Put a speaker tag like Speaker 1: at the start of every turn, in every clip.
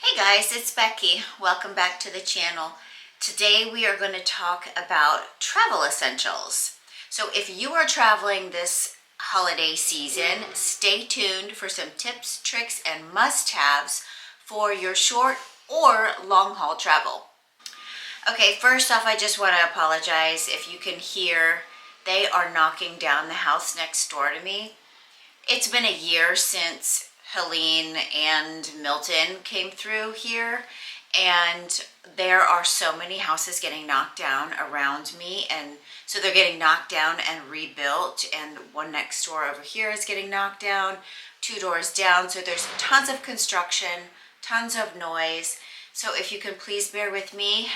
Speaker 1: Hey guys, it's Becky. Welcome back to the channel. Today we are going to talk about travel essentials. So if you are traveling this holiday season, stay tuned for some tips, tricks, and must-haves for your short or long-haul travel. Okay, first off, I just want to apologize if you can hear they are knocking down the house next door to me. It's been a year since Helene and Milton came through here, and there are so many houses getting knocked down around me, and so they're getting knocked down and rebuilt, and one next door over here is getting knocked down, 2 doors down, so there's tons of construction, tons of noise. So if you can please bear with me,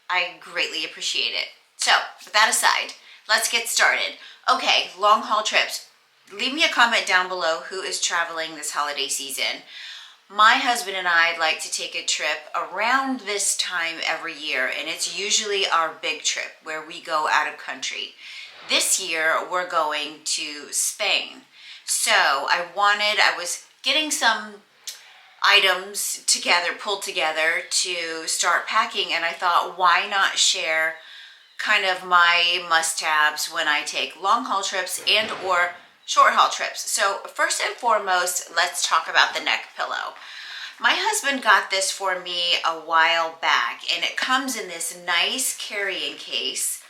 Speaker 1: I greatly appreciate it. So with that aside, let's get started. Okay, long haul trips. Leave me a comment down below who is traveling this holiday season. My husband and I like to take a trip around this time every year, and it's usually our big trip where we go out of country. This year we're going to Spain. So I was getting some items pulled together to start packing, and I thought, why not share kind of my must-haves when I take long haul trips and or short haul trips. So first and foremost, let's talk about the neck pillow. My husband got this for me a while back, and it comes in this nice carrying case,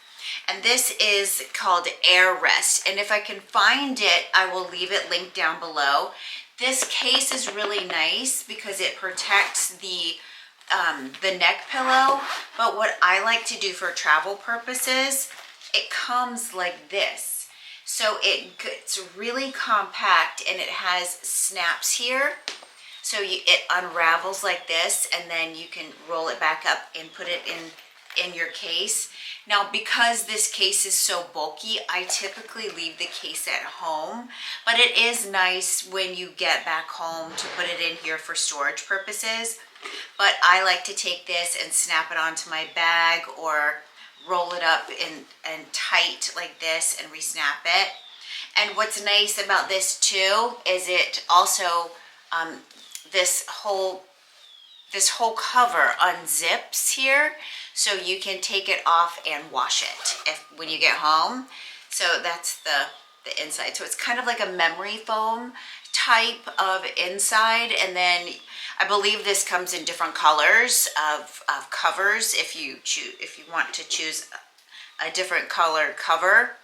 Speaker 1: and this is called Air Rest, and if I can find it, I will leave it linked down below. This case is really nice because it protects the neck pillow, but what I like to do for travel purposes, it comes like this. So it's really compact, and it has snaps here. So it unravels like this, and then you can roll it back up and put it in your case. Now, because this case is so bulky, I typically leave the case at home, but it is nice when you get back home to put it in here for storage purposes. But I like to take this and snap it onto my bag or roll it up and tight like this and re-snap it. And what's nice about this too is it also this whole cover unzips here, so you can take it off and wash it when you get home. So that's the inside. So it's kind of like a memory foam type of inside, and then I believe this comes in different colors of covers. If you want to choose a different color cover,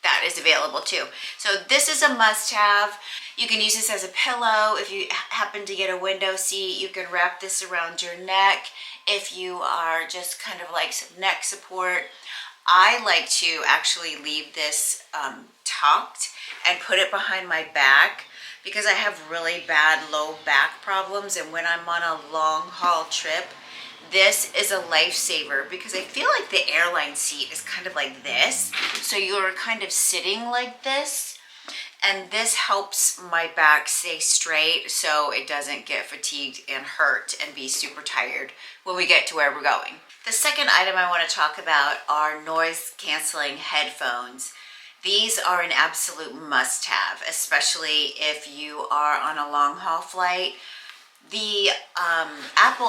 Speaker 1: that is available too. So this is a must-have. You can use this as a pillow. If you happen to get a window seat, you can wrap this around your neck. If you are just kind of like some neck support, I like to actually leave this tucked and put it behind my back because I have really bad low back problems, and when I'm on a long haul trip, this is a lifesaver because I feel like the airline seat is kind of like this. So you're kind of sitting like this, and this helps my back stay straight so it doesn't get fatigued and hurt and be super tired when we get to where we're going. The second item I want to talk about are noise canceling headphones. These are an absolute must-have, especially if you are on a long haul flight. The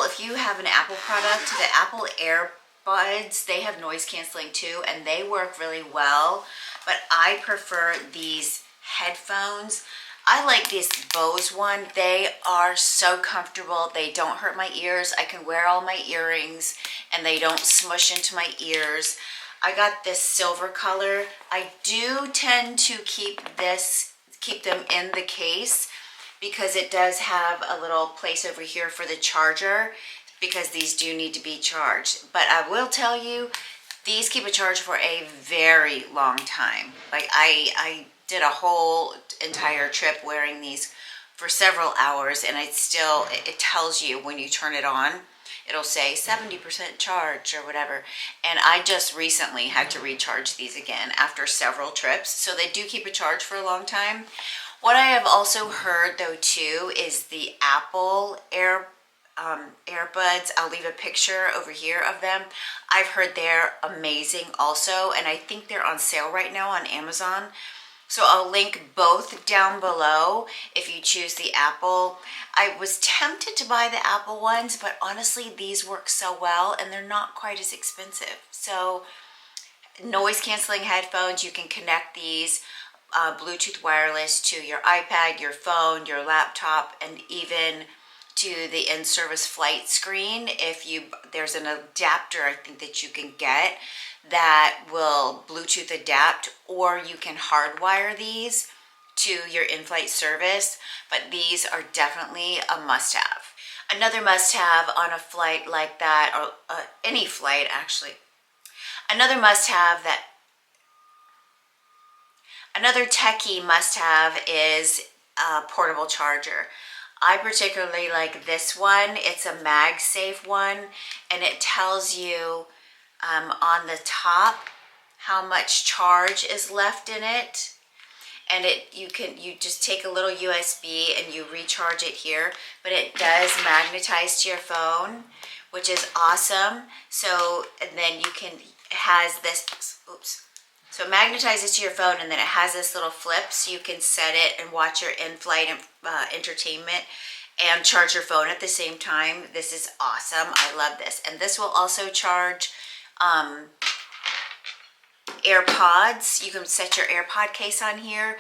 Speaker 1: if you have an Apple product, the Apple AirBuds, they have noise canceling too, and they work really well, but I prefer these headphones. I like this Boze one. They are so comfortable. They don't hurt my ears. I can wear all my earrings and they don't smush into my ears. I got this silver color. I do tend to keep them in the case because it does have a little place over here for the charger, because these do need to be charged. But I will tell you, these keep a charge for a very long time. Like I did a whole entire trip wearing these for several hours, and it tells you when you turn it on, it'll say 70% charge or whatever. And I just recently had to recharge these again after several trips. So they do keep a charge for a long time. What I have also heard though too is the Apple AirBuds. I'll leave a picture over here of them. I've heard they're amazing also, and I think they're on sale right now on Amazon. So I'll link both down below if you choose the Apple. I was tempted to buy the Apple ones, but honestly, these work so well and they're not quite as expensive. So noise canceling headphones, you can connect these Bluetooth wireless to your iPad, your phone, your laptop, and even to the in-service flight screen. There's an adapter I think that you can get that will Bluetooth adapt, or you can hardwire these to your in-flight service, but these are definitely a must-have. Another must-have on a flight like that, or any flight actually, another must-have that another techie must-have is a portable charger. I particularly like this one. It's a MagSafe one, and it tells you on the top how much charge is left in it. And you just take a little USB and you recharge it here, but it does magnetize to your phone, which is awesome. So, and then it has this, oops. So it magnetizes to your phone, and then it has this little flip so you can set it and watch your in-flight entertainment and charge your phone at the same time. This is awesome. I love this. And this will also charge AirPods. You can set your AirPod case on here.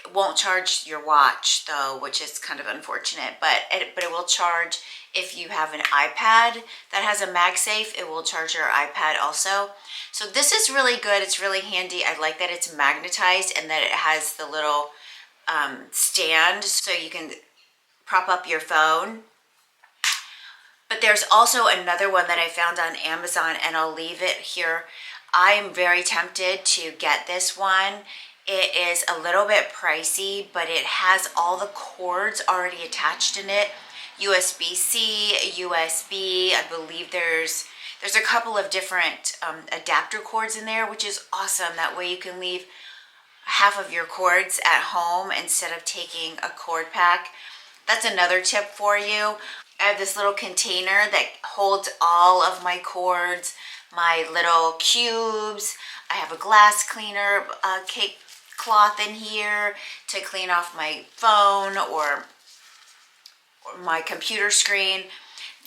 Speaker 1: It won't charge your watch though, which is kind of unfortunate, but it will charge if you have an iPad that has a MagSafe. It will charge your iPad also. So this is really good. It's really handy. I like that it's magnetized and that it has the little stand so you can prop up your phone. But there's also another one that I found on Amazon, and I'll leave it here. I am very tempted to get this one. It is a little bit pricey, but it has all the cords already attached in it. USB-C, USB, I believe there's a couple of different adapter cords in there, which is awesome. That way you can leave half of your cords at home instead of taking a cord pack. That's another tip for you. I have this little container that holds all of my cords, my little cubes. I have a glass cleaner cake cloth in here to clean off my phone or my computer screen.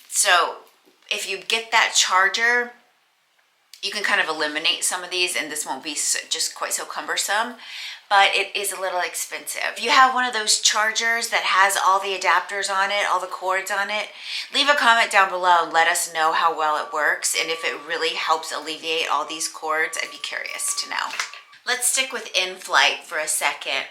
Speaker 1: So if you get that charger, you can kind of eliminate some of these, and this won't be just quite so cumbersome, but it is a little expensive. If you have one of those chargers that has all the adapters on it, all the cords on it, leave a comment down below and let us know how well it works, and if it really helps alleviate all these cords. I'd be curious to know. Let's stick with in-flight for a second.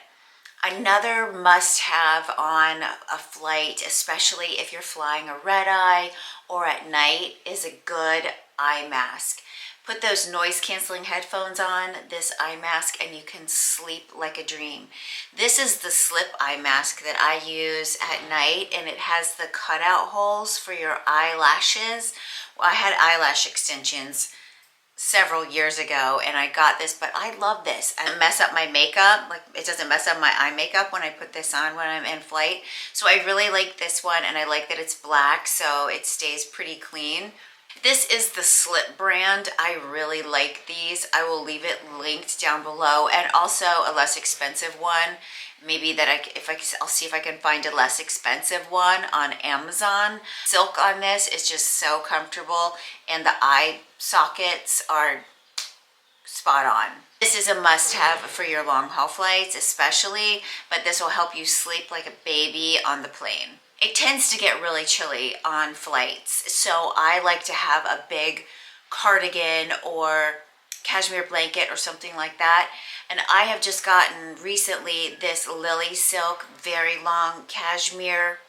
Speaker 1: Another must-have on a flight, especially if you're flying a red-eye or at night, is a good eye mask. Put those noise-canceling headphones on, this eye mask, and you can sleep like a dream. This is the slip eye mask that I use at night, and it has the cutout holes for your eyelashes. Well, I had eyelash extensions several years ago, and I got this, but I love this. I mess up my makeup, like it doesn't mess up my eye makeup when I put this on when I'm in flight. So I really like this one, and I like that it's black, so it stays pretty clean. This is the Slip brand. I really like these. I will leave it linked down below, and also a less expensive one. Maybe that I'll see if I can find a less expensive one on Amazon. Silk on this is just so comfortable, and the eye sockets are spot on. This is a must-have for your long haul flights especially, but this will help you sleep like a baby on the plane. It tends to get really chilly on flights, so I like to have a big cardigan or cashmere blanket or something like that. And I have just gotten recently this Lily Silk very long cashmere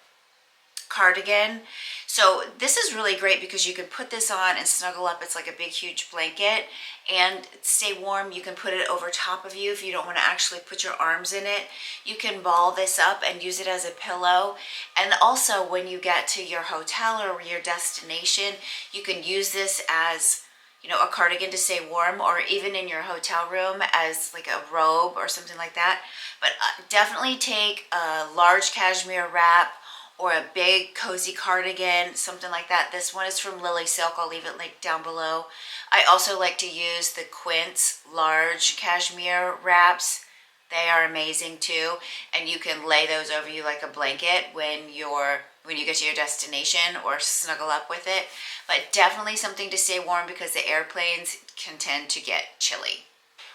Speaker 1: cardigan. So this is really great because you can put this on and snuggle up. It's like a big huge blanket and stay warm. You can put it over top of you if you don't want to actually put your arms in it. You can ball this up and use it as a pillow. And also when you get to your hotel or your destination, you can use this as, you know, a cardigan to stay warm, or even in your hotel room as like a robe or something like that. But definitely take a large cashmere wrap or a big cozy cardigan, something like that. This one is from Lily Silk. I'll leave it linked down below. I also like to use the Quince large cashmere wraps. They are amazing too, and you can lay those over you like a blanket when you get to your destination, or snuggle up with it. But definitely something to stay warm because the airplanes can tend to get chilly.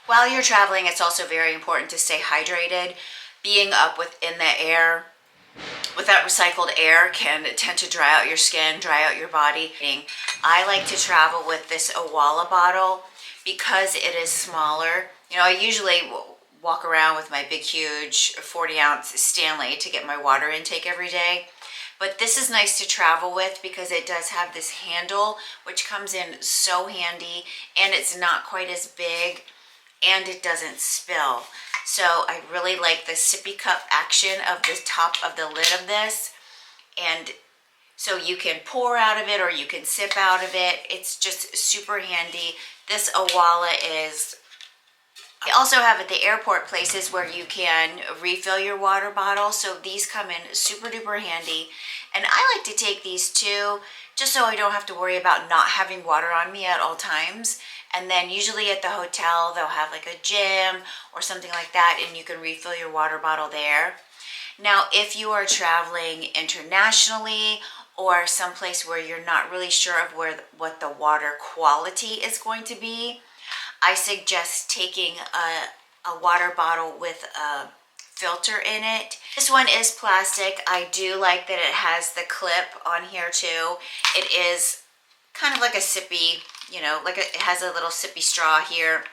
Speaker 1: While you're traveling, it's also very important to stay hydrated. Being up within the air with that recycled air can tend to dry out your skin, dry out your body. I like to travel with this Owala bottle because it is smaller. You know, I usually walk around with my big, huge 40-ounce Stanley to get my water intake every day. But this is nice to travel with because it does have this handle, which comes in so handy, and it's not quite as big, and it doesn't spill. So I really like the sippy cup action of the top of the lid of this. And so you can pour out of it or you can sip out of it. It's just super handy. This Owala is, I also have at the airport places where you can refill your water bottle. So these come in super duper handy. And I like to take these too, just so I don't have to worry about not having water on me at all times. And then usually at the hotel, they'll have like a gym or something like that, and you can refill your water bottle there. Now, if you are traveling internationally or someplace where you're not really sure of what the water quality is going to be, I suggest taking a water bottle with a filter in it. This one is plastic. I do like that it has the clip on here too. It is kind of like a sippy, you know, it has a little sippy straw here,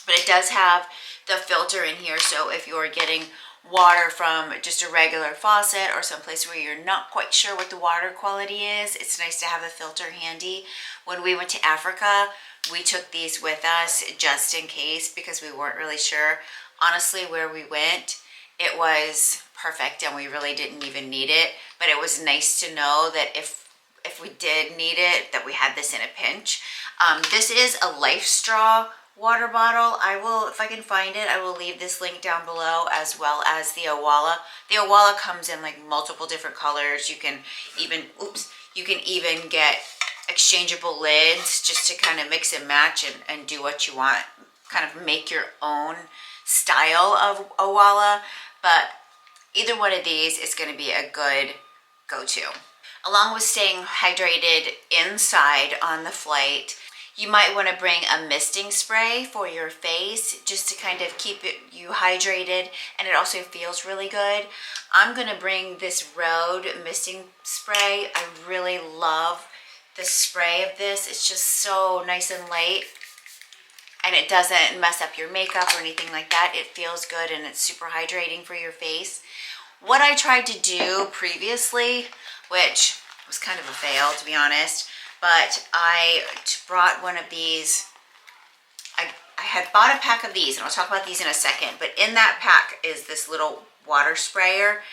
Speaker 1: but it does have the filter in here. So if you're getting water from just a regular faucet or someplace where you're not quite sure what the water quality is, it's nice to have a filter handy. When we went to Africa, we took these with us just in case because we weren't really sure. Honestly, where we went, it was perfect and we really didn't even need it, but it was nice to know that if we did need it, that we had this in a pinch. This is a Life Straw water bottle. I will, if I can find it, I will leave this link down below, as well as the Owala. The Owala comes in like multiple different colors. You can even get exchangeable lids just to kind of mix and match and do what you want. Kind of make your own style of Owala. But either one of these is going to be a good go-to. Along with staying hydrated inside on the flight, you might want to bring a misting spray for your face just to kind of keep you hydrated, and it also feels really good. I'm going to bring this Rode misting spray. I really love the spray of this. It's just so nice and light, and it doesn't mess up your makeup or anything like that. It feels good and it's super hydrating for your face. What I tried to do previously, which was kind of a fail to be honest, but I brought one of these. I had bought a pack of these, and I'll talk about these in a second, but in that pack is this little water sprayer.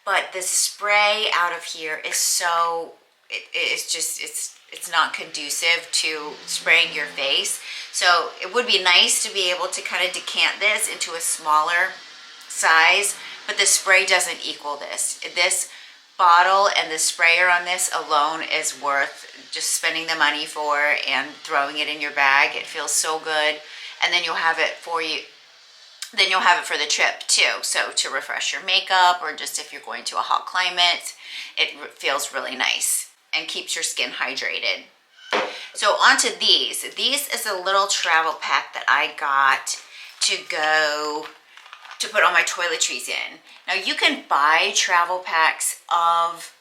Speaker 1: But the spray out of here is so, it's not conducive to spraying your face. So it would be nice to be able to kind of decant this into a smaller size, but the spray doesn't equal this. This bottle and the sprayer on this alone is worth just spending the money for and throwing it in your bag. It feels so good, and then you'll have it for you. Then you'll have it for the trip too. So to refresh your makeup, or just if you're going to a hot climate, it feels really nice and keeps your skin hydrated. So onto these. These is a little travel pack that I got to put all my toiletries in. Now you can buy travel packs of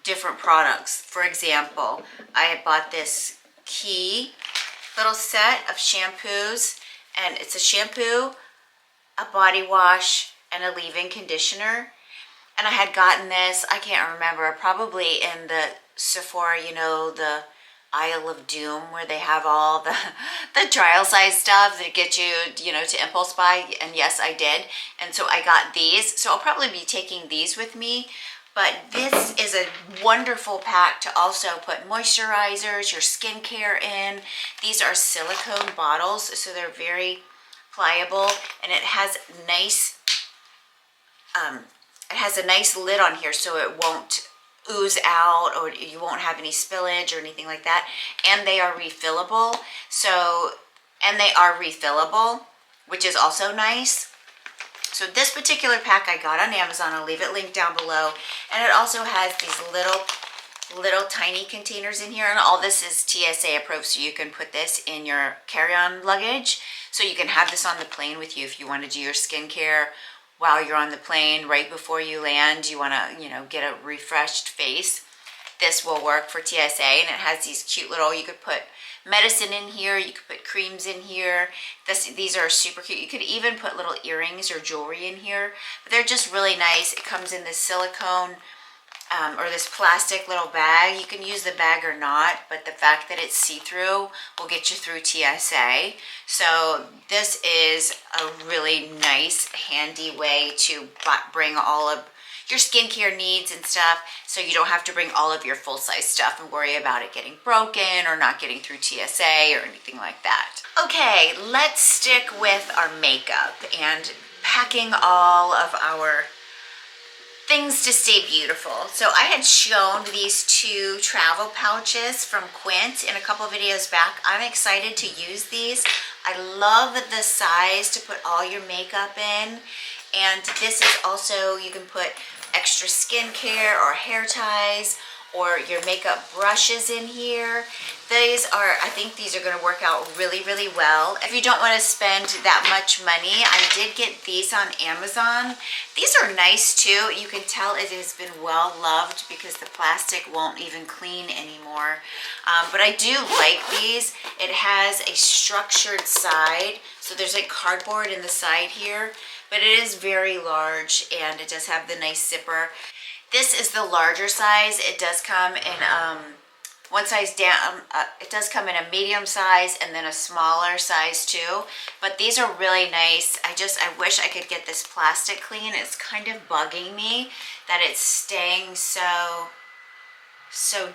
Speaker 1: different products. For example, I had bought this key little set of shampoos, and it's a shampoo, a body wash, and a leave-in conditioner. And I had gotten this, I can't remember, probably in the Sephora, you know, the aisle of doom, where they have all the trial size stuff that get you, you know, to impulse buy. And yes, I did. And so I got these. So I'll probably be taking these with me. But this is a wonderful pack to also put moisturizers, your skincare in. These are silicone bottles, so they're very pliable, and it has a nice lid on here, so it won't ooze out, or you won't have any spillage or anything like that. And they are refillable, which is also nice. So this particular pack I got on Amazon. I'll leave it linked down below. And it also has these little tiny containers in here, and all this is TSA approved, so you can put this in your carry-on luggage, so you can have this on the plane with you if you want to do your skincare while you're on the plane. Right before you land, you want to, you know, get a refreshed face. This will work for TSA, and it has these cute little, you could put medicine in here, you could put creams in here. These are super cute. You could even put little earrings or jewelry in here, but they're just really nice. It comes in this silicone or this plastic little bag. You can use the bag or not, but the fact that it's see-through will get you through TSA. So this is a really nice, handy way to bring all of your skincare needs and stuff, so you don't have to bring all of your full-size stuff and worry about it getting broken or not getting through TSA or anything like that. Okay, let's stick with our makeup and packing all of our things to stay beautiful. So I had shown these 2 travel pouches from Quint in a couple of videos back. I'm excited to use these. I love the size to put all your makeup in. And this is also, you can put extra skincare or hair ties or your makeup brushes in here. These are, I think these are going to work out really, really well. If you don't want to spend that much money, I did get these on Amazon. These are nice too. You can tell it has been well loved because the plastic won't even clean anymore. But I do like these. It has a structured side. So there's like cardboard in the side here, but it is very large and it does have the nice zipper. This is the larger size. It does come in one size down. It does come in a medium size and then a smaller size too. But these are really nice. I wish I could get this plastic clean. It's kind of bugging me that it's staying so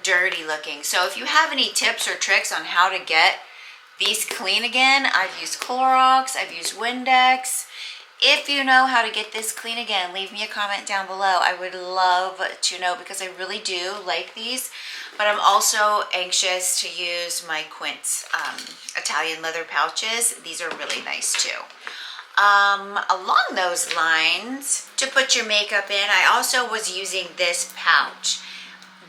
Speaker 1: dirty looking. So if you have any tips or tricks on how to get these clean again, I've used Clorox, I've used Windex. If you know how to get this clean again, leave me a comment down below. I would love to know because I really do like these, but I'm also anxious to use my Quint's Italian leather pouches. These are really nice too. Along those lines, to put your makeup in, I also was using this pouch.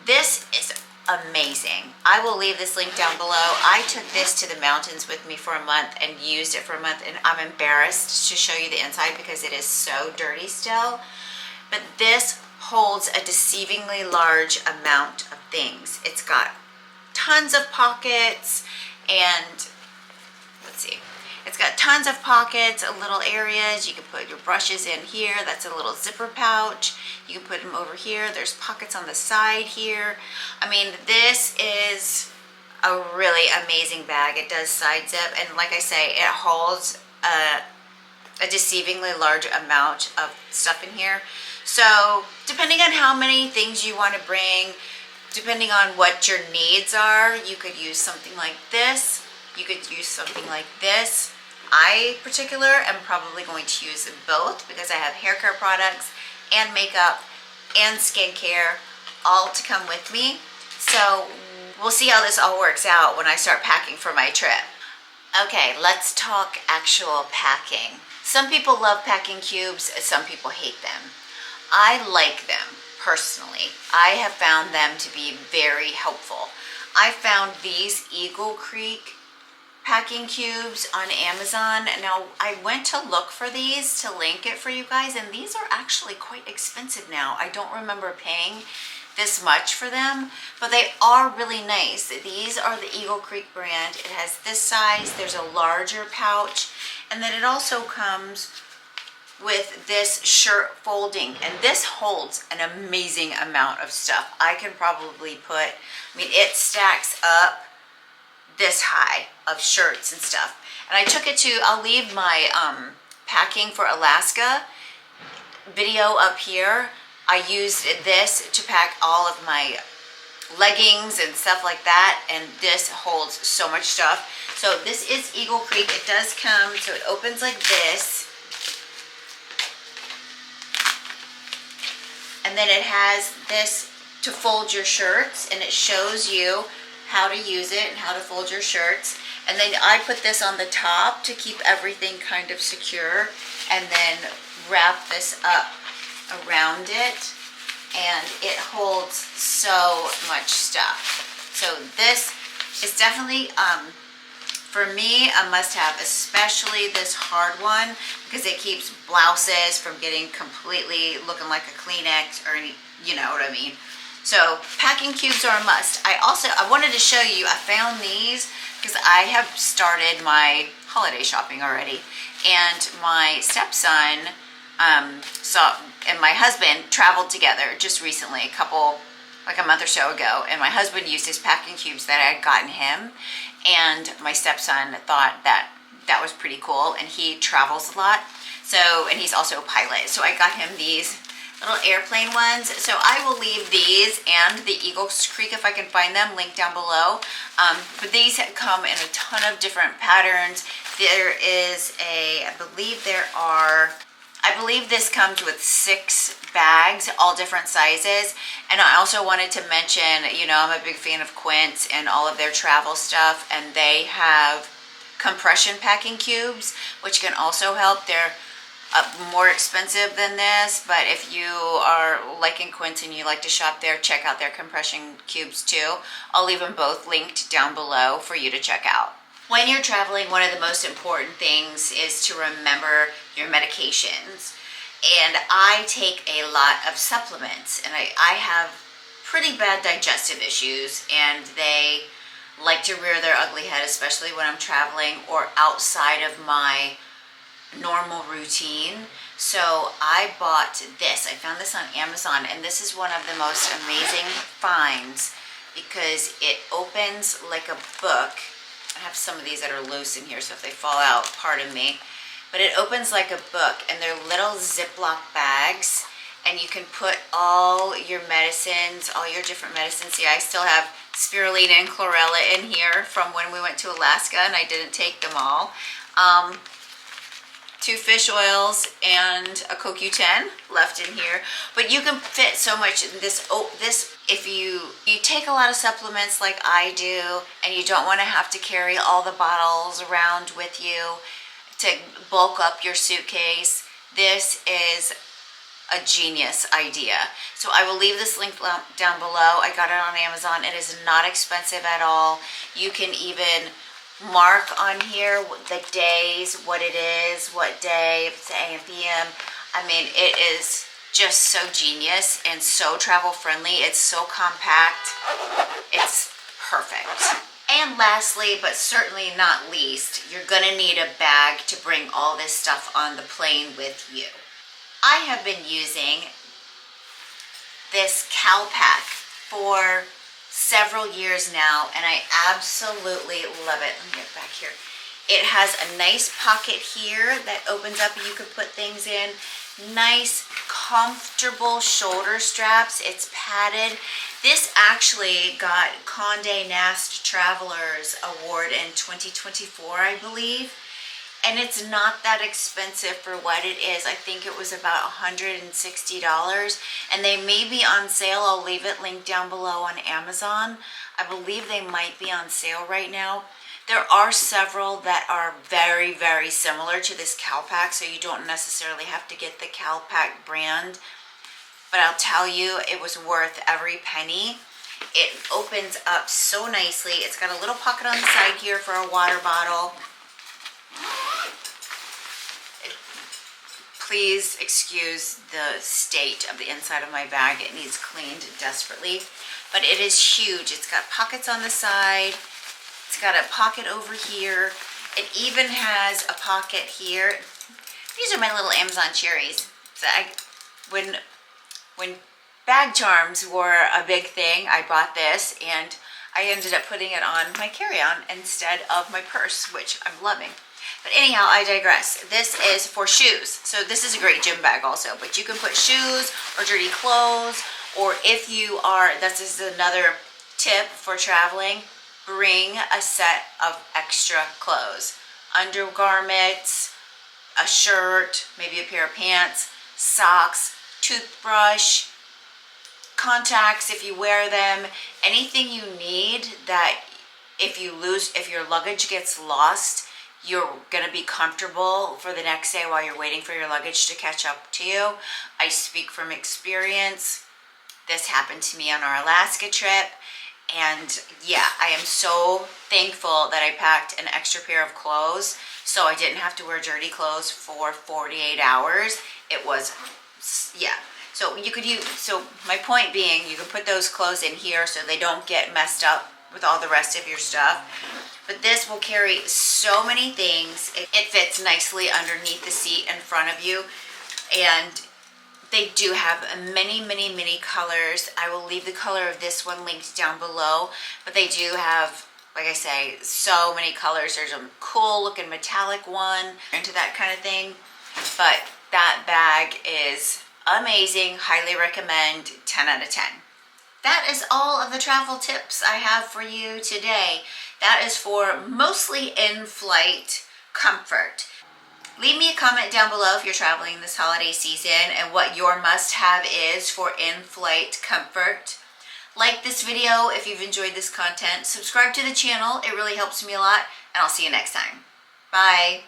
Speaker 1: This is amazing. I will leave this link down below. I took this to the mountains with me for a month and used it for a month, and I'm embarrassed to show you the inside because it is so dirty still. But this holds a deceivingly large amount of things. It's got tons of pockets and let's see. It's got tons of pockets, little areas. You can put your brushes in here. That's a little zipper pouch. You can put them over here. There's pockets on the side here. I mean, this is a really amazing bag. It does side zip, and like I say, it holds a deceivingly large amount of stuff in here. So depending on how many things you want to bring, depending on what your needs are, you could use something like this. You could use something like this. I particular am probably going to use both because I have hair care products and makeup and skincare all to come with me. So we'll see how this all works out when I start packing for my trip. Okay, let's talk actual packing. Some people love packing cubes, some people hate them. I like them personally. I have found them to be very helpful. I found these Eagle Creek packing cubes on Amazon. Now, I went to look for these to link it for you guys, and these are actually quite expensive now. I don't remember paying this much for them, but they are really nice. These are the Eagle Creek brand. It has this size. There's a larger pouch, and then it also comes with this shirt folding, and this holds an amazing amount of stuff. I can probably put, I mean, it stacks up this high of shirts and stuff. And I took it to, I'll leave my packing for Alaska video up here. I used this to pack all of my leggings and stuff like that, and this holds so much stuff. So this is Eagle Creek. It does come, so it opens like this, and then it has this to fold your shirts, and it shows you how to use it and how to fold your shirts. And then I put this on the top to keep everything kind of secure, and then wrap this up around it, and it holds so much stuff. So this is definitely, for me, a must-have, especially this hard one, because it keeps blouses from getting completely looking like a Kleenex or any, you know what I mean. So packing cubes are a must. I wanted to show you, I found these because I have started my holiday shopping already, and my stepson and my husband traveled together just recently, like a month or so ago, and my husband used his packing cubes that I had gotten him, and my stepson thought that that was pretty cool, and he travels a lot, so, and he's also a pilot, so I got him these little airplane ones. So I will leave these and the Eagles Creek, if I can find them, linked down below. But these come in a ton of different patterns. There is I believe this comes with 6 bags, all different sizes. And I also wanted to mention, you know, I'm a big fan of Quince and all of their travel stuff, and they have compression packing cubes, which can also help. They're more expensive than this, but if you are liking Quince and you like to shop there, check out their compression cubes too. I'll leave them both linked down below for you to check out. When you're traveling, one of the most important things is to remember your medications. And I take a lot of supplements, and I have pretty bad digestive issues, and they like to rear their ugly head, especially when I'm traveling or outside of my normal routine. So I bought this. I found this on Amazon, and this is one of the most amazing finds because it opens like a book. I have some of these that are loose in here, so if they fall out, pardon me. But it opens like a book, and they're little Ziploc bags, and you can put all your medicines, all your different medicines. See, I still have spirulina and chlorella in here from when we went to Alaska, and I didn't take them all. 2 fish oils and a CoQ10 left in here, but you can fit so much in this. If you take a lot of supplements like I do, and you don't want to have to carry all the bottles around with you to bulk up your suitcase, this is a genius idea. So I will leave this link down below. I got it on Amazon. It is not expensive at all. You can even mark on here the days, what it is, what day, if it's AM, PM. I mean, it is just so genius and so travel friendly. It's so compact. It's perfect. And lastly, but certainly not least, you're gonna need a bag to bring all this stuff on the plane with you. I have been using this cowl pack for several years now, and I absolutely love it. Let me get back here. It has a nice pocket here that opens up and you can put things in. Nice, comfortable shoulder straps. It's padded. This actually got Condé Nast Traveler's Award in 2024, I believe. And it's not that expensive for what it is. I think it was about $160. And they may be on sale. I'll leave it linked down below on Amazon. I believe they might be on sale right now. There are several that are very, very similar to this cowl pack, so you don't necessarily have to get the cowl pack brand. But I'll tell you, it was worth every penny. It opens up so nicely. It's got a little pocket on the side here for a water bottle. Please excuse the state of the inside of my bag. It needs cleaned desperately, but it is huge. It's got pockets on the side. It's got a pocket over here. It even has a pocket here. These are my little Amazon cherries. So when bag charms were a big thing, I bought this, and I ended up putting it on my carry-on instead of my purse, which I'm loving. But anyhow, I digress. This is for shoes. So this is a great gym bag also, but you can put shoes or dirty clothes, or if you are, this is another tip for traveling, bring a set of extra clothes. Undergarments, a shirt, maybe a pair of pants, socks, toothbrush, contacts if you wear them, anything you need that if your luggage gets lost, you're gonna be comfortable for the next day while you're waiting for your luggage to catch up to you. I speak from experience. This happened to me on our Alaska trip. And yeah, I am so thankful that I packed an extra pair of clothes so I didn't have to wear dirty clothes for 48 hours. It was, yeah. So you could use, so my point being, you can put those clothes in here so they don't get messed up with all the rest of your stuff. But this will carry so many things. It fits nicely underneath the seat in front of you. And they do have many colors. I will leave the color of this one linked down below, but they do have, like I say, so many colors. There's a cool looking metallic one, into that kind of thing. But that bag is amazing. Highly recommend. 10 out of 10. That is all of the travel tips I have for you today. That is for mostly in-flight comfort. Leave me a comment down below if you're traveling this holiday season and what your must-have is for in-flight comfort. Like this video if you've enjoyed this content. Subscribe to the channel. It really helps me a lot. And I'll see you next time. Bye.